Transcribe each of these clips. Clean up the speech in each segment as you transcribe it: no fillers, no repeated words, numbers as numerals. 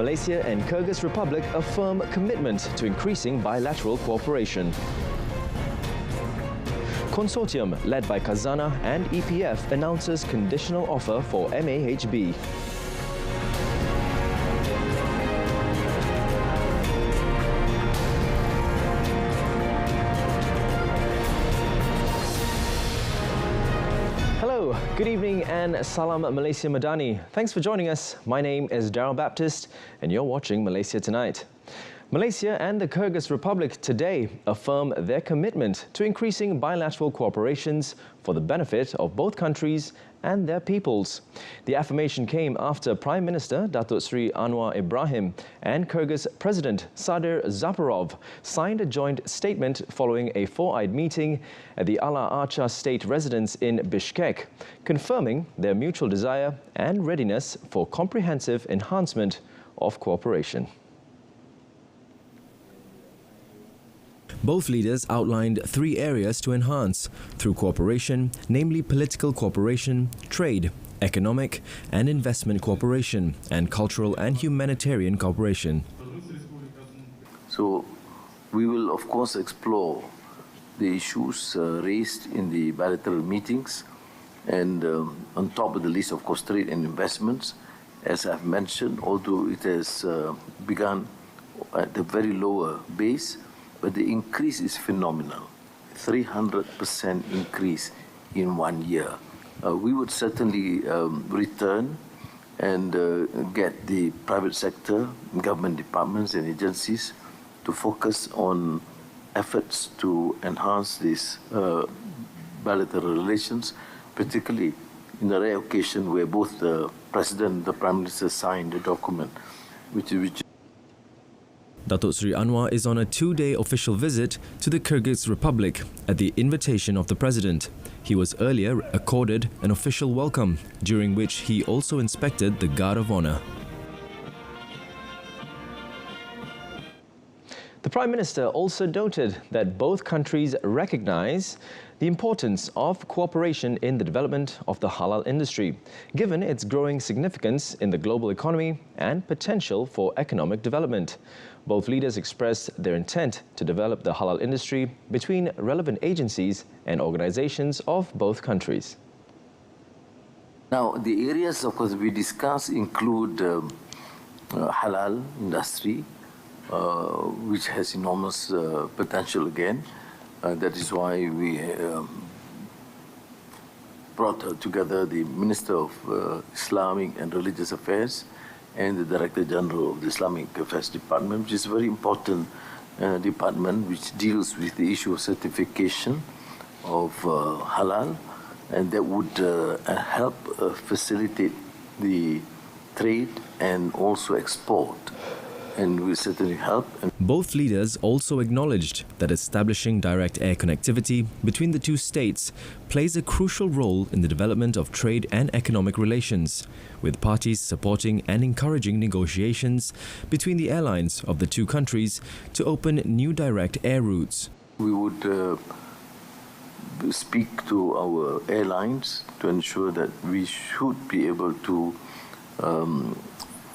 Malaysia and Kyrgyz Republic affirm commitment to increasing bilateral cooperation. Consortium led by Khazanah and EPF announces conditional offer for MAHB. Hello, good evening and Salam Malaysia Madani. Thanks for joining us. My name is Darryl Baptist and you're watching Malaysia Tonight. Malaysia and the Kyrgyz Republic today affirm their commitment to increasing bilateral cooperations for the benefit of both countries and their peoples. The affirmation came after Prime Minister Datuk Seri Anwar Ibrahim and Kyrgyz President Sadir Zaparov signed a joint statement following a four-eyed meeting at the Ala Archa State Residence in Bishkek, confirming their mutual desire and readiness for comprehensive enhancement of cooperation. Both leaders outlined three areas to enhance through cooperation, namely political cooperation, trade, economic and investment cooperation, and cultural and humanitarian cooperation. So we will of course explore the issues raised in the bilateral meetings, and on top of the list, of course, trade and investments. As I've mentioned, although it has begun at a very lower base, but the increase is phenomenal, 300% increase in 1 year. We would certainly return and get the private sector, government departments and agencies to focus on efforts to enhance these bilateral relations, particularly in the rare occasion where both the President and the Prime Minister signed the document, which Datuk Seri Anwar is on a two-day official visit to the Kyrgyz Republic at the invitation of the President. He was earlier accorded an official welcome, during which he also inspected the Guard of Honour. The Prime Minister also noted that both countries recognise the importance of cooperation in the development of the halal industry, given its growing significance in the global economy and potential for economic development. Both leaders expressed their intent to develop the halal industry between relevant agencies and organizations of both countries. Now, the areas, of course, we discuss include halal industry, which has enormous potential again. That is why we brought together the Minister of Islamic and Religious Affairs and the Director General of the Islamic Affairs Department, which is a very important department which deals with the issue of certification of halal, and that would help facilitate the trade and also export, and will certainly help. Both leaders also acknowledged that establishing direct air connectivity between the two states plays a crucial role in the development of trade and economic relations, with parties supporting and encouraging negotiations between the airlines of the two countries to open new direct air routes. We would speak to our airlines to ensure that we should be able to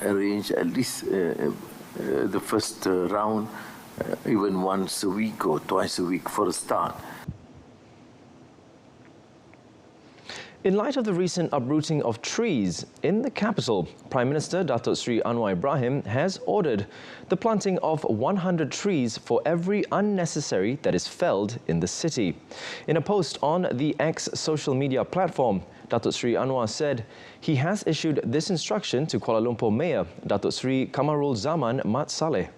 arrange at least the first round, even once a week or twice a week for a start. In light of the recent uprooting of trees in the capital, Prime Minister Datuk Seri Anwar Ibrahim has ordered the planting of 100 trees for every unnecessary that is felled in the city. In a post on the X social media platform, Datuk Seri Anwar said he has issued this instruction to Kuala Lumpur Mayor Datuk Seri Kamarul Zaman Mat Saleh.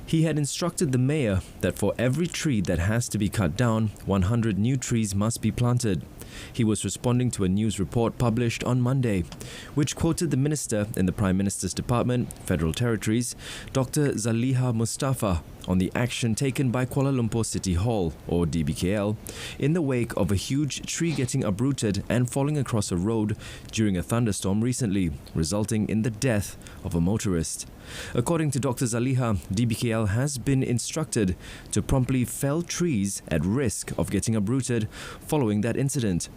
He had instructed the mayor that for every tree that has to be cut down, 100 new trees must be planted. He was responding to a news report published on Monday, which quoted the minister in the Prime Minister's Department, Federal Territories, Dr. Zaliha Mustafa, on the action taken by Kuala Lumpur City Hall, or DBKL, in the wake of a huge tree getting uprooted and falling across a road during a thunderstorm recently, resulting in the death of a motorist. According to Dr. Zaliha, DBKL has been instructed to promptly fell trees at risk of getting uprooted following that incident.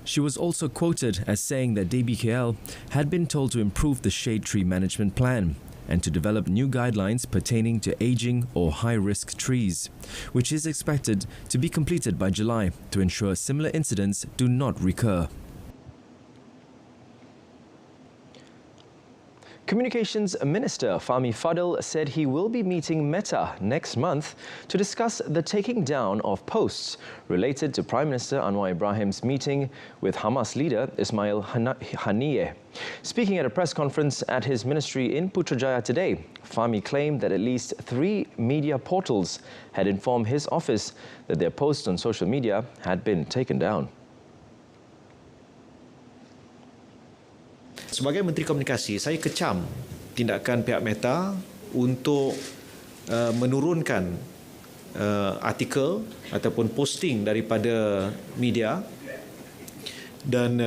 She was also quoted as saying that DBKL had been told to improve the shade tree management plan and to develop new guidelines pertaining to aging or high-risk trees, which is expected to be completed by July to ensure similar incidents do not recur. Communications Minister Fahmi Fadil said he will be meeting Meta next month to discuss the taking down of posts related to Prime Minister Anwar Ibrahim's meeting with Hamas leader Ismail Haniyeh. Speaking at a press conference at his ministry in Putrajaya today, Fahmi claimed that at least 3 media portals had informed his office that their posts on social media had been taken down. Sebagai Menteri Komunikasi, saya kecam tindakan pihak Meta untuk menurunkan artikel ataupun posting daripada media dan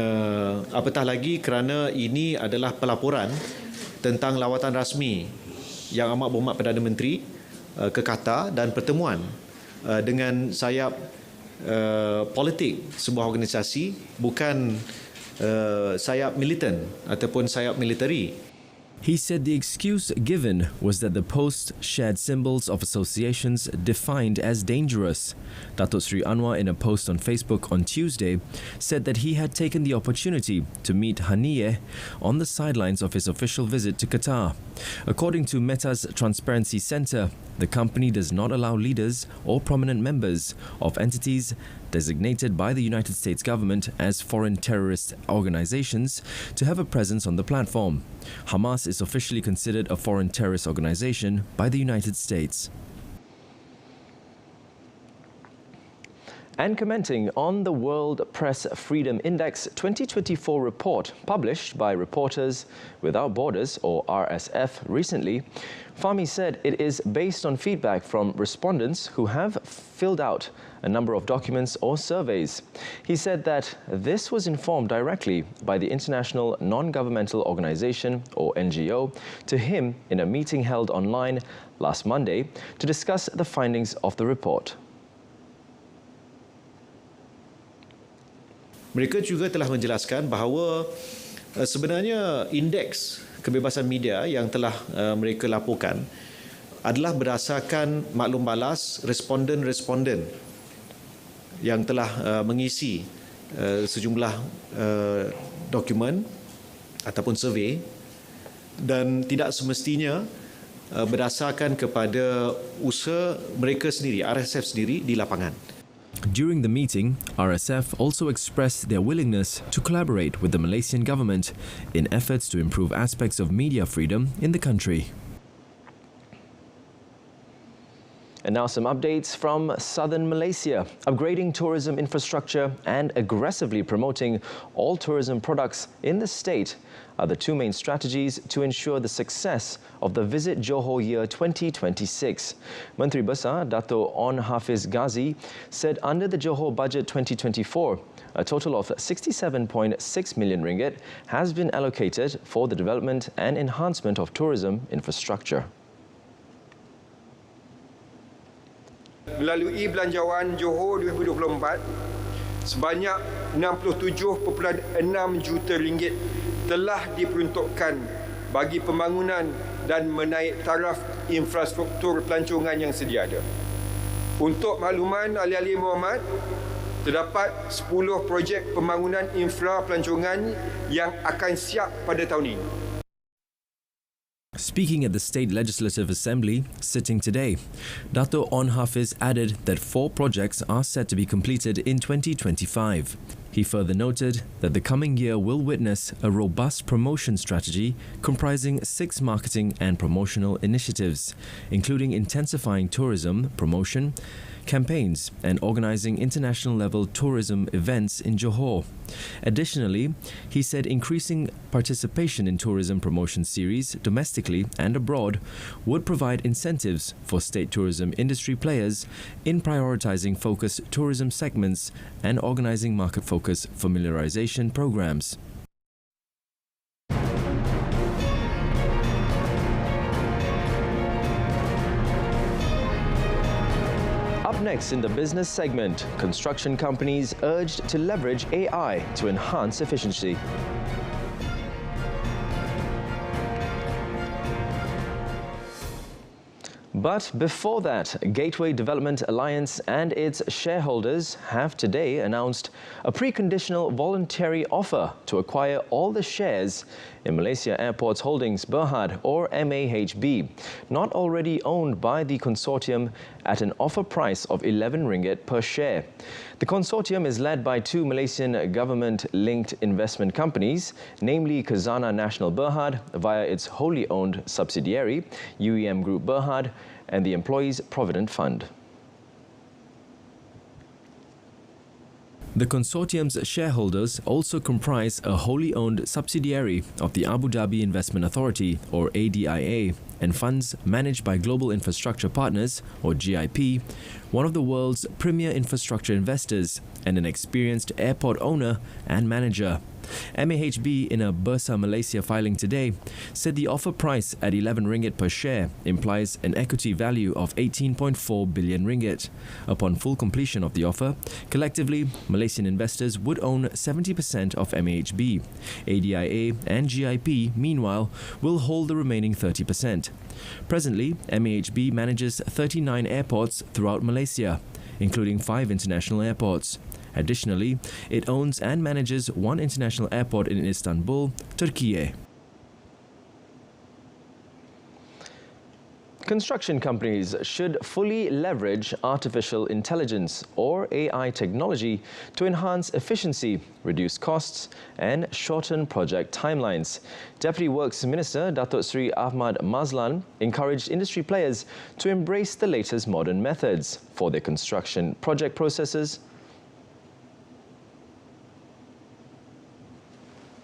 apatah lagi kerana ini adalah pelaporan tentang lawatan rasmi yang amat berhormat Perdana Menteri ke Qatar dan pertemuan dengan sayap politik sebuah organisasi, bukan sayap militan ataupun sayap militeri. He said the excuse given was that the post shared symbols of associations defined as dangerous. Datuk Sri Anwar, in a post on Facebook on Tuesday, said that he had taken the opportunity to meet Haniyeh on the sidelines of his official visit to Qatar. According to Meta's Transparency Centre, the company does not allow leaders or prominent members of entities designated by the United States government as foreign terrorist organizations to have a presence on the platform. Hamas is officially considered a foreign terrorist organization by the United States. And commenting on the World Press Freedom Index 2024 report published by Reporters Without Borders, or RSF, recently, Fahmi said it is based on feedback from respondents who have filled out a number of documents or surveys. He said that this was informed directly by the International Non-Governmental Organization, or NGO, to him in a meeting held online last Monday to discuss the findings of the report. Mereka juga telah menjelaskan bahawa sebenarnya indeks kebebasan media yang telah mereka laporkan adalah berdasarkan maklum balas responden-responden yang telah mengisi sejumlah dokumen ataupun survey dan tidak semestinya berdasarkan kepada usaha mereka sendiri, RSF sendiri di lapangan. During the meeting, RSF also expressed their willingness to collaborate with the Malaysian government in efforts to improve aspects of media freedom in the country. And now some updates from southern Malaysia. Upgrading tourism infrastructure and aggressively promoting all tourism products in the state are the 2 main strategies to ensure the success of the Visit Johor Year 2026. Menteri Besar Dato' On Hafiz Ghazi said under the Johor Budget 2024, a total of 67.6 million ringgit has been allocated for the development and enhancement of tourism infrastructure. Melalui Belanjawan Johor 2024, sebanyak 67.6 juta ringgit telah diperuntukkan bagi pembangunan dan menaik taraf infrastruktur pelancongan yang sedia ada. Untuk makluman ahli-ahli berhormat, terdapat 10 projek pembangunan infra pelancongan yang akan siap pada tahun ini. Speaking at the State Legislative Assembly sitting today, Dato' On Hafiz added that 4 projects are set to be completed in 2025. He further noted that the coming year will witness a robust promotion strategy comprising 6 marketing and promotional initiatives, including intensifying tourism promotion, campaigns and organising international-level tourism events in Johor. Additionally, he said increasing participation in tourism promotion series domestically and abroad would provide incentives for state tourism industry players in prioritising focused tourism segments and organising market-focused familiarisation programs. next in the business segment, construction companies urged to leverage AI to enhance efficiency. But before that, Gateway Development Alliance and its shareholders have today announced a preconditional voluntary offer to acquire all the shares in Malaysia Airports Holdings Berhad, or MAHB, not already owned by the consortium, at an offer price of 11 ringgit per share. The consortium is led by two Malaysian government-linked investment companies, namely Khazanah Nasional Berhad via its wholly owned subsidiary, UEM Group Berhad, and the Employees Provident Fund. The consortium's shareholders also comprise a wholly owned subsidiary of the Abu Dhabi Investment Authority, or ADIA, and funds managed by Global Infrastructure Partners, or GIP, one of the world's premier infrastructure investors and an experienced airport owner and manager. MAHB, in a Bursa Malaysia filing today, said the offer price at 11 ringgit per share implies an equity value of 18.4 billion ringgit. Upon full completion of the offer, collectively, Malaysian investors would own 70% of MAHB. ADIA and GIP, meanwhile, will hold the remaining 30%. Presently, MAHB manages 39 airports throughout Malaysia, including 5 international airports. Additionally, it owns and manages one international airport in Istanbul, Turkey. Construction companies should fully leverage artificial intelligence or AI technology to enhance efficiency, reduce costs and shorten project timelines. Deputy Works Minister Datuk Seri Ahmad Mazlan encouraged industry players to embrace the latest modern methods for their construction project processes.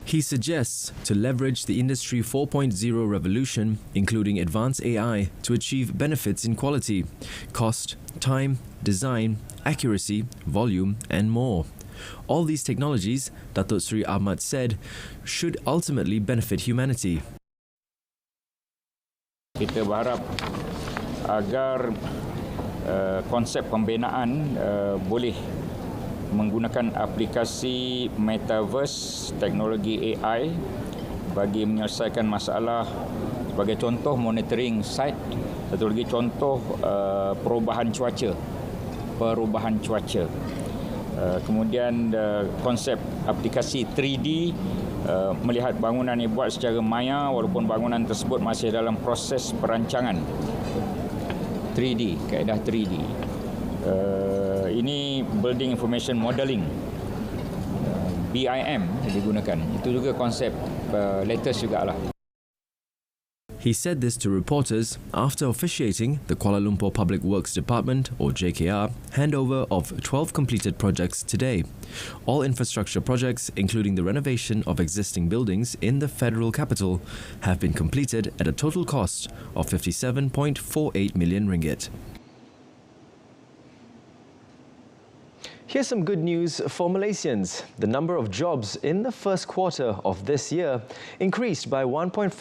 He suggests to leverage the Industry 4.0 revolution, including advanced AI, to achieve benefits in quality, cost, time, design, accuracy, volume, and more. All these technologies, Datuk Seri Ahmad said, should ultimately benefit humanity. Kita berharap agar konsep pembinaan boleh menggunakan aplikasi metaverse, teknologi AI bagi menyelesaikan masalah, sebagai contoh monitoring site, satu lagi contoh perubahan cuaca. Kemudian konsep aplikasi 3D, melihat bangunan yang dibuat secara maya walaupun bangunan tersebut masih dalam proses perancangan. 3D, kaedah 3D. Ini Building Information Modeling, BIM digunakan. Itu juga konsep latest jugalah. He said this to reporters after officiating the Kuala Lumpur Public Works Department, or JKR, handover of 12 completed projects today. All infrastructure projects, including the renovation of existing buildings in the federal capital, have been completed at a total cost of 57.48 million ringgit. Here's some good news for Malaysians. The number of jobs in the first quarter of this year increased by 1.5%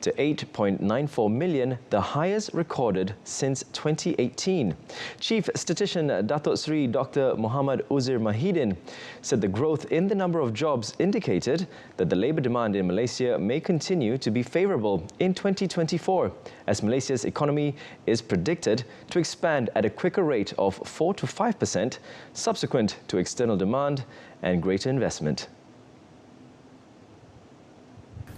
to 8.94 million, the highest recorded since 2018. Chief Statistician Datuk Seri Dr. Muhammad Uzir Mahidin said the growth in the number of jobs indicated that the labour demand in Malaysia may continue to be favourable in 2024, as Malaysia's economy is predicted to expand at a quicker rate of 4 to 5% subsequent to external demand and greater investment.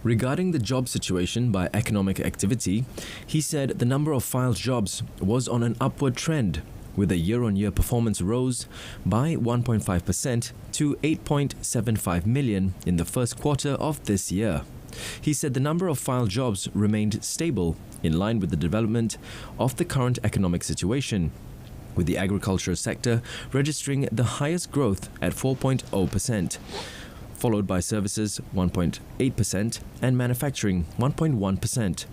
Regarding the job situation by economic activity, he said the number of filed jobs was on an upward trend, with a year-on-year performance rose by 1.5% to 8.75 million in the first quarter of this year. He said the number of filed jobs remained stable, in line with the development of the current economic situation, with the agriculture sector registering the highest growth at 4.0%. followed by services 1.8% and manufacturing 1.1%.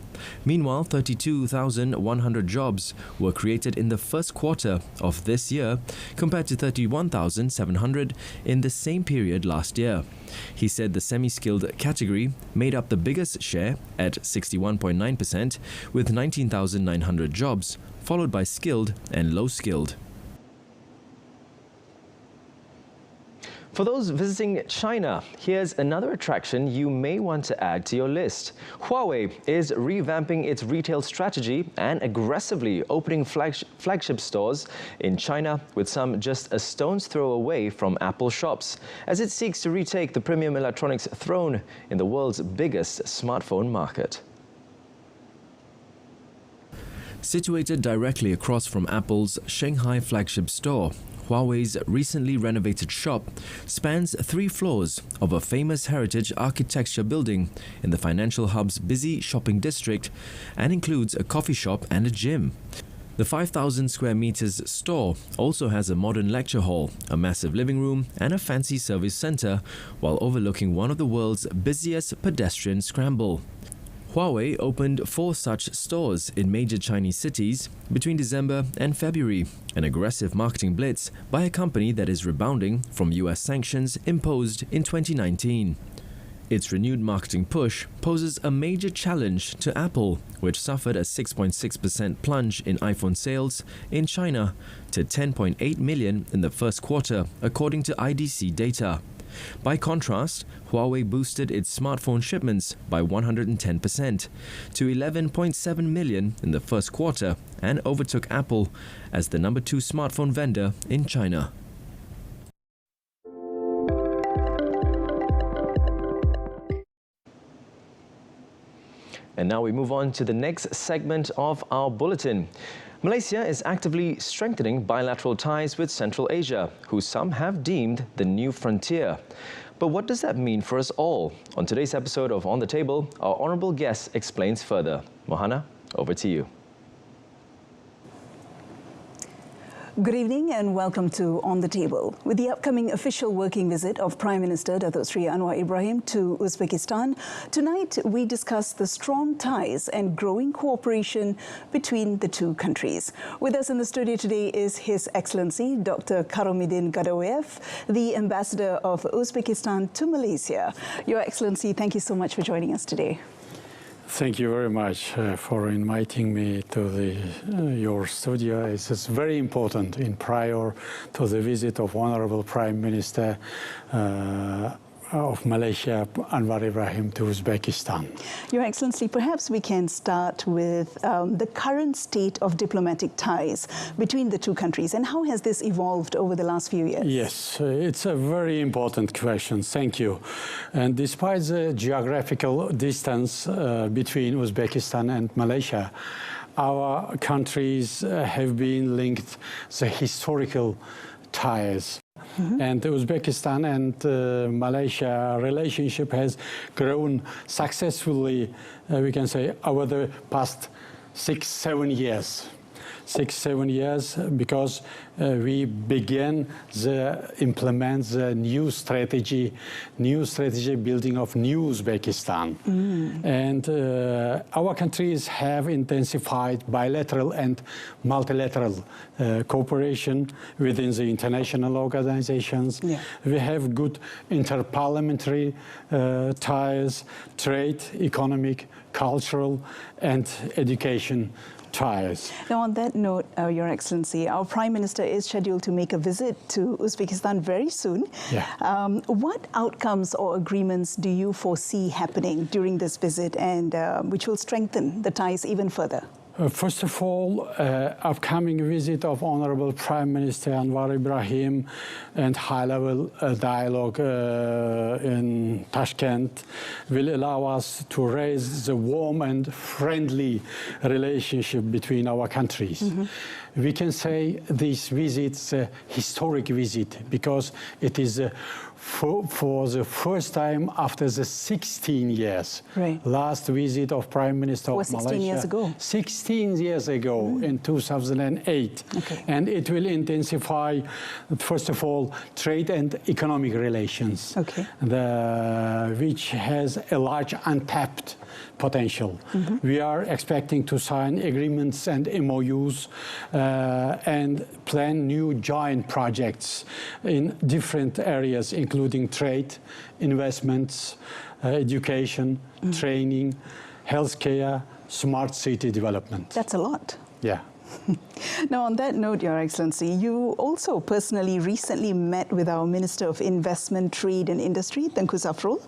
Meanwhile, 32,100 jobs were created in the first quarter of this year compared to 31,700 in the same period last year. He said the semi-skilled category made up the biggest share at 61.9% with 19,900 jobs, followed by skilled and low-skilled. For those visiting China, here's another attraction you may want to add to your list. Huawei is revamping its retail strategy and aggressively opening flagship stores in China, with some just a stone's throw away from Apple shops, as it seeks to retake the premium electronics throne in the world's biggest smartphone market. Situated directly across from Apple's Shanghai flagship store, Huawei's recently renovated shop spans 3 floors of a famous heritage architecture building in the financial hub's busy shopping district and includes a coffee shop and a gym. The 5,000 square meters store also has a modern lecture hall, a massive living room and a fancy service center, while overlooking one of the world's busiest pedestrian scramble. Huawei opened 4 such stores in major Chinese cities between December and February, an aggressive marketing blitz by a company that is rebounding from US sanctions imposed in 2019. Its renewed marketing push poses a major challenge to Apple, which suffered a 6.6% plunge in iPhone sales in China to 10.8 million in the first quarter, according to IDC data. By contrast, Huawei boosted its smartphone shipments by 110% to 11.7 million in the first quarter and overtook Apple as the number 2 smartphone vendor in China. And now we move on to the next segment of our bulletin. Malaysia is actively strengthening bilateral ties with Central Asia, who some have deemed the new frontier. But what does that mean for us all? On today's episode of On the Table, our honourable guest explains further. Mohana, over to you. Good evening and welcome to On the Table. With the upcoming official working visit of Prime Minister Datuk Seri Anwar Ibrahim to Uzbekistan, tonight we discuss the strong ties and growing cooperation between the two countries. With us in the studio today is His Excellency Dr. Karomiddin Gadoev, the Ambassador of Uzbekistan to Malaysia. Your Excellency, thank you so much for joining us today. Thank you very much for inviting me to your studio. It's very important prior to the visit of Honorable Prime Minister of Malaysia, Anwar Ibrahim, to Uzbekistan. Your Excellency, perhaps we can start with the current state of diplomatic ties between the two countries, and how has this evolved over the last few years? Yes, it's a very important question. Thank you. And despite the geographical distance between Uzbekistan and Malaysia, our countries have been linked the historical ties. Mm-hmm. And Uzbekistan and Malaysia relationship has grown successfully, we can say, over the past 6-7 years. 6-7 years, because we began implement the new strategy building of new Uzbekistan. And our countries have intensified bilateral and multilateral cooperation within the international organizations. Yeah. We have good interparliamentary ties, trade, economic, cultural and education ties. Now, on that note, Your Excellency, our Prime Minister is scheduled to make a visit to Uzbekistan very soon. Yeah. What outcomes or agreements do you foresee happening during this visit, and which will strengthen the ties even further? First of all, upcoming visit of Honorable Prime Minister Anwar Ibrahim and high-level dialogue in Tashkent will allow us to raise the warm and friendly relationship between our countries. Mm-hmm. We can say this visit is a historic visit because it is the for the first time after the 16 years. Right. Last visit of Prime Minister of Malaysia. 16 years ago. 16 years ago in 2008. Okay. And it will intensify, first of all, trade and economic relations, okay. which has a large untapped potential. We are expecting to sign agreements and MOUs and plan new joint projects in different areas, including trade, investments, education, training, healthcare, smart city development. That's a lot. Yeah. Now, on that note, Your Excellency, you also personally recently met with our Minister of Investment, Trade and Industry, Tengku Zafrul.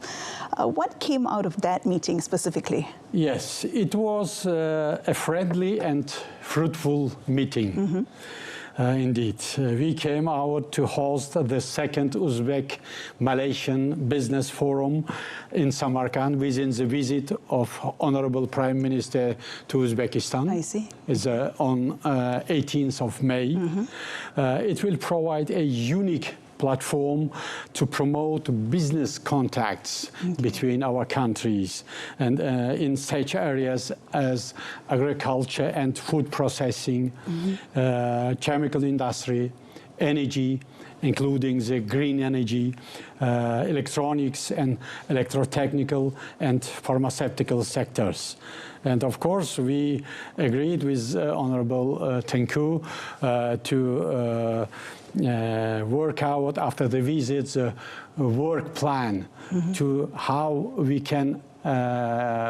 What came out of that meeting specifically? Yes, it was a friendly and fruitful meeting. Indeed. We came out to host the second Uzbek-Malaysian Business Forum in Samarkand within the visit of Honorable Prime Minister to Uzbekistan. I see. It's on 18th of May. It will provide a unique platform to promote business contacts between our countries and in such areas as agriculture and food processing, chemical industry, energy, including the green energy, electronics and electrotechnical and pharmaceutical sectors. And of course, we agreed with Honorable Tengku to work out after the visits a work plan to how we can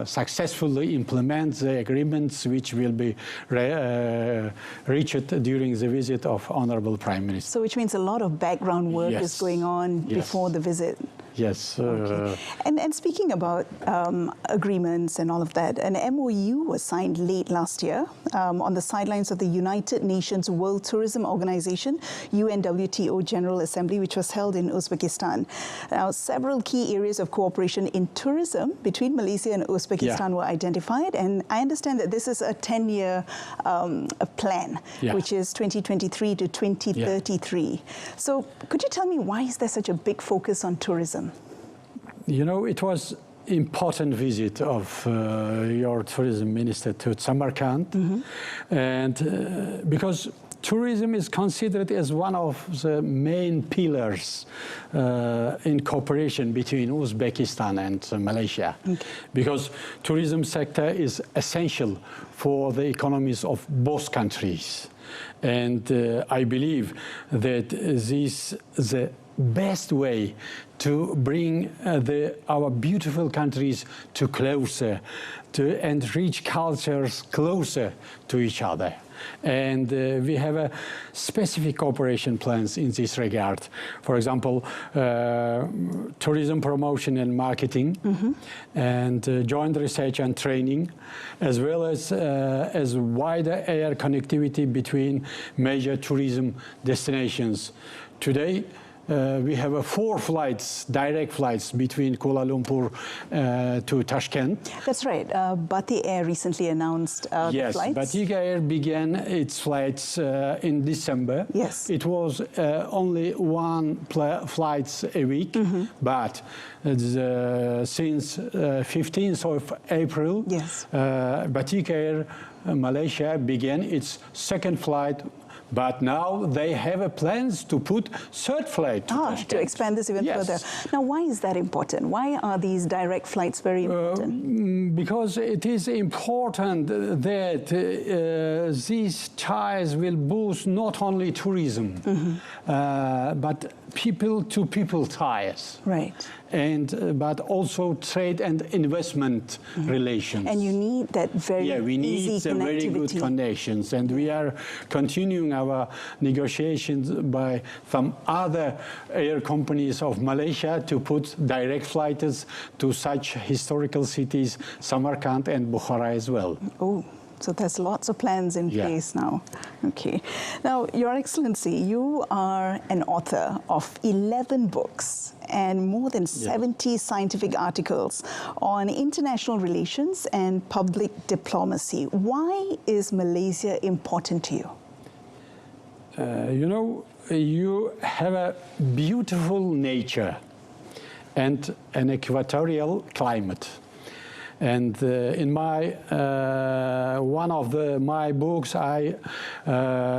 successfully implement the agreements which will be reached during the visit of Honorable Prime Minister. So which means a lot of background work is going on before the visit. Yes. Okay. And speaking about agreements and all of that, an MOU was signed late last year on the sidelines of the United Nations World Tourism Organization, UNWTO General Assembly, which was held in Uzbekistan. Now, several key areas of cooperation in tourism between Malaysia and Uzbekistan were identified, and I understand that this is a 10-year plan, which is 2023 to 2033. So could you tell me, why is there such a big focus on tourism? You know, it was important visit of your tourism minister to Samarkand, and because tourism is considered as one of the main pillars in cooperation between Uzbekistan and Malaysia, because tourism sector is essential for the economies of both countries. And I believe that this is the best way to bring our beautiful countries to closer and rich cultures closer to each other. And we have specific cooperation plans in this regard. For example, tourism promotion and marketing, and joint research and training, as well as wider air connectivity between major tourism destinations. Today, we have 4 flights, direct flights between Kuala Lumpur to Tashkent. That's right. Batik Air recently announced the flights. Yes, Batik Air began its flights in December. Yes. It was only 1 flight a week, but since 15th of April, Batik Air Malaysia began its 2nd flight. But now they have plans to put 3rd flight to expand this even further. Now, why is that important? Why are these direct flights very important? Because it is important that these ties will boost not only tourism, but people-to-people ties. Right. But also trade and investment relations. And you need that very we need easy the very good connections, and we are continuing our negotiations by some other air companies of Malaysia to put direct flights to such historical cities, Samarkand and Bukhara as well. Oh. So there's lots of plans in place now. Okay. Now, Your Excellency, you are an author of 11 books and more than 70 scientific articles on international relations and public diplomacy. Why is Malaysia important to you? You know, you have a beautiful nature and an equatorial climate. And in my one of my books, I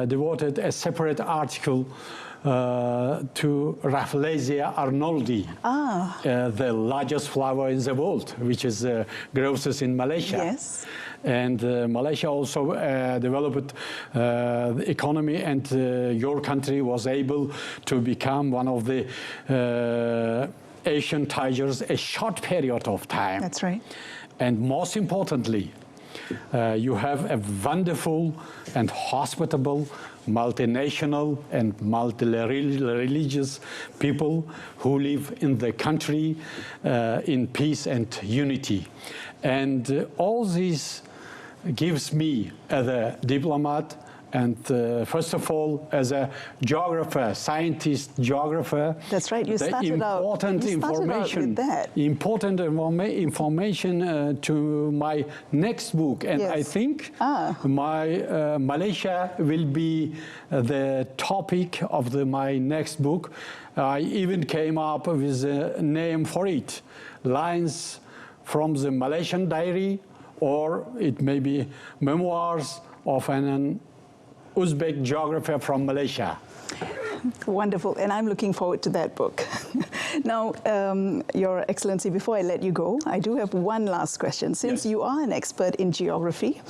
devoted a separate article to Rafflesia arnoldi, the largest flower in the world, which is grows in Malaysia. Yes. And Malaysia also developed the economy, and your country was able to become one of the Asian tigers a short period of time. That's right. And most importantly, you have a wonderful and hospitable, multinational and multi-religious people who live in the country in peace and unity. And all this gives me, as a diplomat, and first of all, as a geographer, scientist, geographer, that's right. You started important information to my next book, and yes. I think my Malaysia will be the topic of my next book. I even came up with a name for it: Lines from the Malaysian Diary, or it may be Memoirs of an Uzbek geographer from Malaysia. Wonderful, and I'm looking forward to that book. Now, Your Excellency, before I let you go, I do have one last question. Since you are an expert in geography,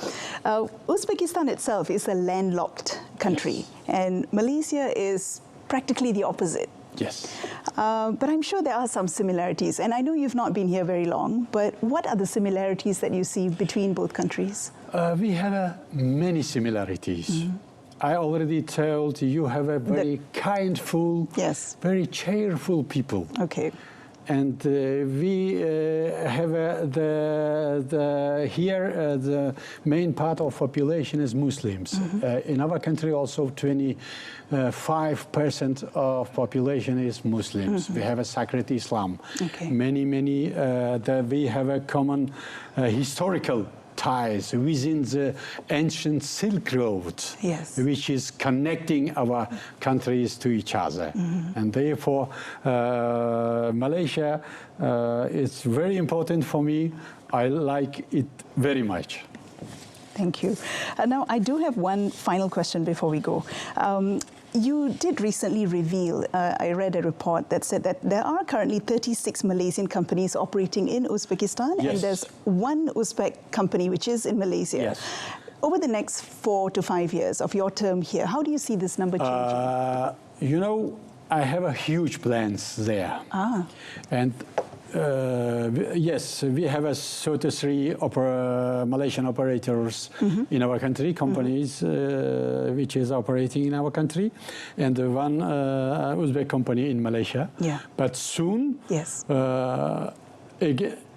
Uzbekistan itself is a landlocked country, and Malaysia is practically the opposite. Yes. But I'm sure there are some similarities, and I know you've not been here very long, but what are the similarities that you see between both countries? We have many similarities. Mm-hmm. I already told you have a very kindful, yes, very cheerful people. Okay. And we have here the main part of population is Muslims. Mm-hmm. In our country also 25% of population is Muslims. Mm-hmm. We have a sacred Islam. Okay. Many we have a common historical ties within the ancient Silk Road, yes, which is connecting our countries to each other. Mm-hmm. And therefore, Malaysia is very important for me. I like it very much. Thank you. Now, I do have one final question before we go. You did recently reveal, I read a report that said that there are currently 36 Malaysian companies operating in Uzbekistan, yes, and there's one Uzbek company which is in Malaysia. Yes. Over the next 4 to 5 years of your term here, how do you see this number changing? You know, I have a huge plans there. And yes, we have 33 Malaysian operators in our country, companies which is operating in our country, and one Uzbek company in Malaysia. Yeah. But soon, yes,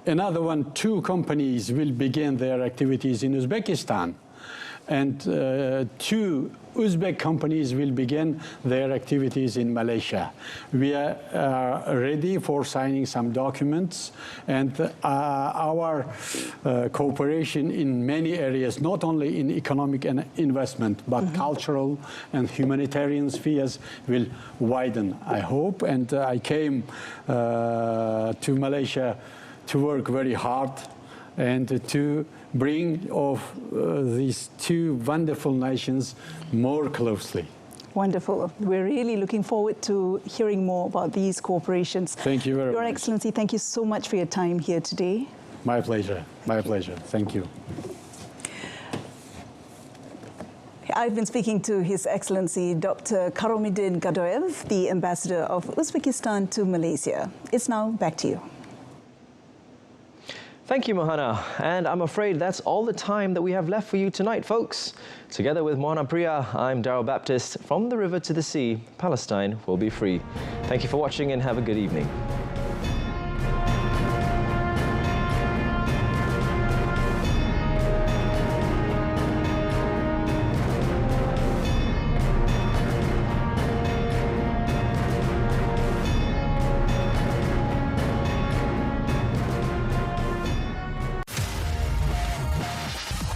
another 2 companies will begin their activities in Uzbekistan, and 2 Uzbek companies will begin their activities in Malaysia. We are ready for signing some documents, and our cooperation in many areas, not only in economic and investment, but cultural and humanitarian spheres, will widen, I hope. And I came to Malaysia to work very hard and to bring these 2 wonderful nations more closely. Wonderful. We're really looking forward to hearing more about these cooperations. Thank you very much. Your Excellency, thank you so much for your time here today. My pleasure. My pleasure. Thank you. I've been speaking to His Excellency Dr. Karomiddin Gadoev, the Ambassador of Uzbekistan to Malaysia. It's now back to you. Thank you, Mohana. And I'm afraid that's all the time that we have left for you tonight, folks. Together with Mohana Priya, I'm Daryl Baptist. From the river to the sea, Palestine will be free. Thank you for watching and have a good evening.